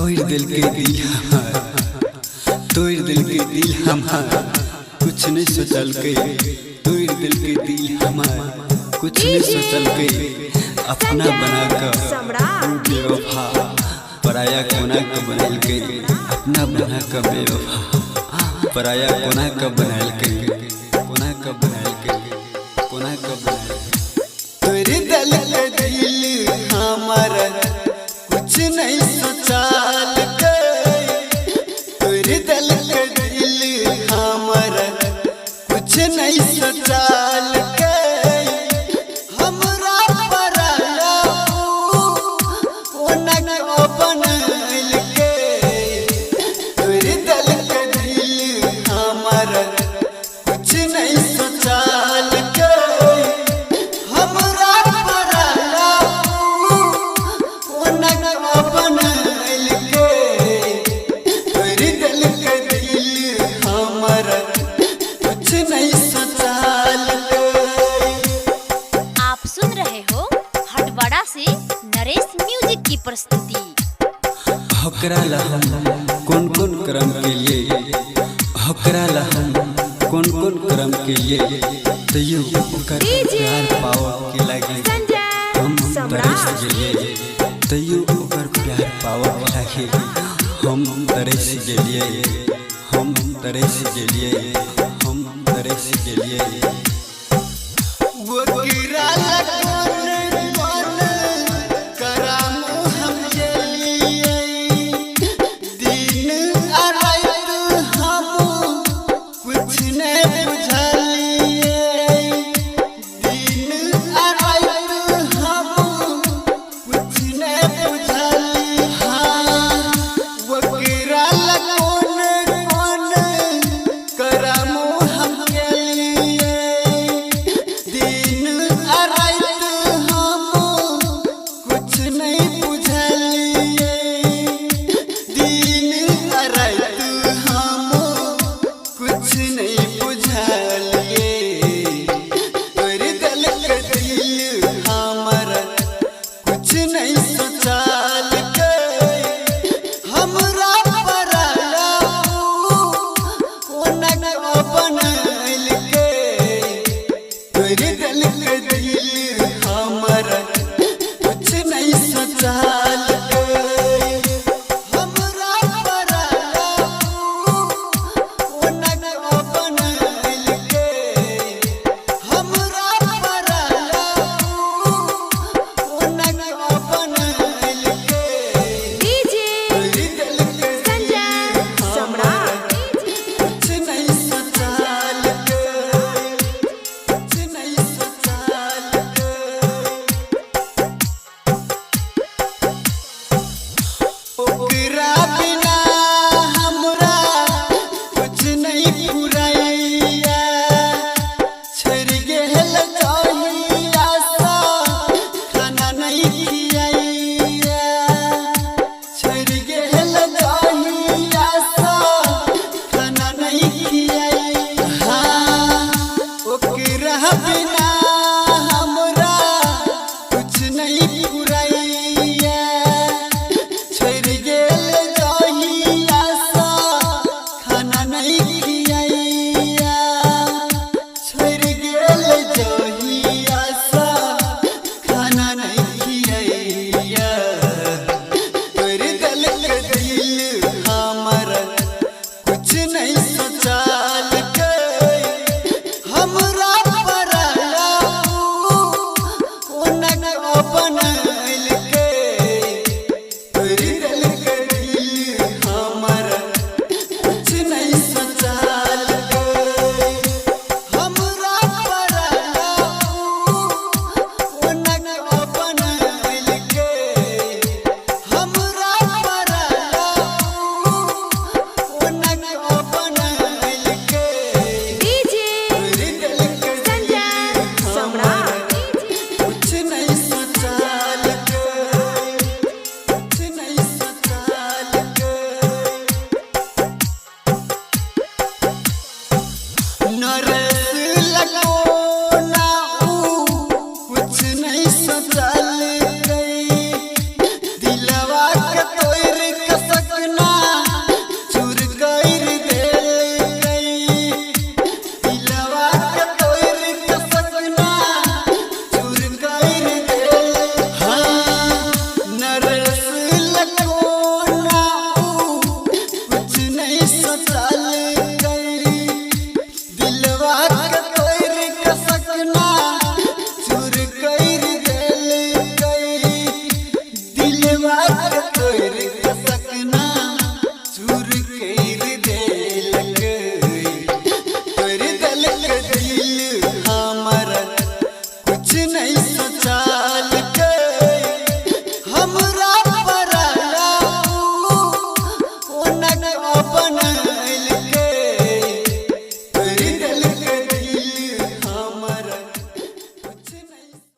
तोड़ दिल के दिल हमार, तोड़ दिल के दिल हमार, कुछ नहीं सोचल के। तोड़ दिल के दिल हमार, कुछ नहीं सोचल के। अपना बना कर बेवफा, पराया कोना का बनल के। अपना बना कर बेवफा, पराया कोना का बनल के। कोना का बनल के, कोना का बनल के। तोड़ दिल के दिल हमार, कुछ नहीं सोचल के। तोड़ दिल के दिल हमार, कुछ नहीं सोचल के। हमरा पराया कोना का बनल के। तोड़ दिल के दिल हमार, कुछ नहीं सोचल के। हमरा पराया कोना का बनल के। तोड़ दिल के दिल हमार, कुछ नहीं सोचल के। आप सुन रहे हो हटवाड़ा से नरेश म्यूजिक की प्रस्तुति। हकरा लहम कौन कौन कर्म के लिए, हकरा लहम कौन कौन कर्म के लिए। तैयो ओकर प्यार पावा के लगे हम तरस गेलिए। तैयो ओकर प्यार पावा के लगे हम तरस गेलिए। हम तरस गेलिए, हम तरस गेलिए। वो गिरा लगन कौन करम हम गेलिए। दिन आ रात हम कुछ नहीं बुझलिए। दिन आ रात हम कुछ नहीं बुझलिए। हाँ, वो गिरा लगन कौन करम हम गेलिए। दिन आ रात हम कुछ नहीं बुझलिए। दिन आ रात हम कुछ नहीं बुझलिए। तोड़ दिल के दिल हमार, कुछ नहीं सोचल के। हमरा पराया कोना का बनल के। तोड़ दिल के दिल हमार, कुछ नहीं सोचल के। हमरा पराया कोना का बनल के। हमरा पराया कोना का बनल के। तोड़ दिल के दिल हमार, कुछ नहीं सोचल के। कुछ नहीं सोचल के। ओकरा बिना हमरा कुछ नहीं पुरैया। छोड़ गेल जहिया सा खाना नहीं खियैया। छोड़ गेल जहिया सा खाना नहीं खियैया। हाँ, ओकरा बिना हमरा कुछ नहीं पुरैया। छोड़ गेल जहिया सा खाना नहीं खियैया। छोड़ गेल जहिया सा खाना नहीं खियैया। तोड़ दिल के दिल हमार, कुछ नहीं सोचल के। हमरा पराया कोना का बनल के। तोड़ दिल के दिल हमार, कुछ नहीं सोचल के। हमरा पराया कोना का बनल के। हमरा पराया कोना का बनल के। तोड़ दिल के दिल हमार, कुछ नहीं सोचल के। सोचा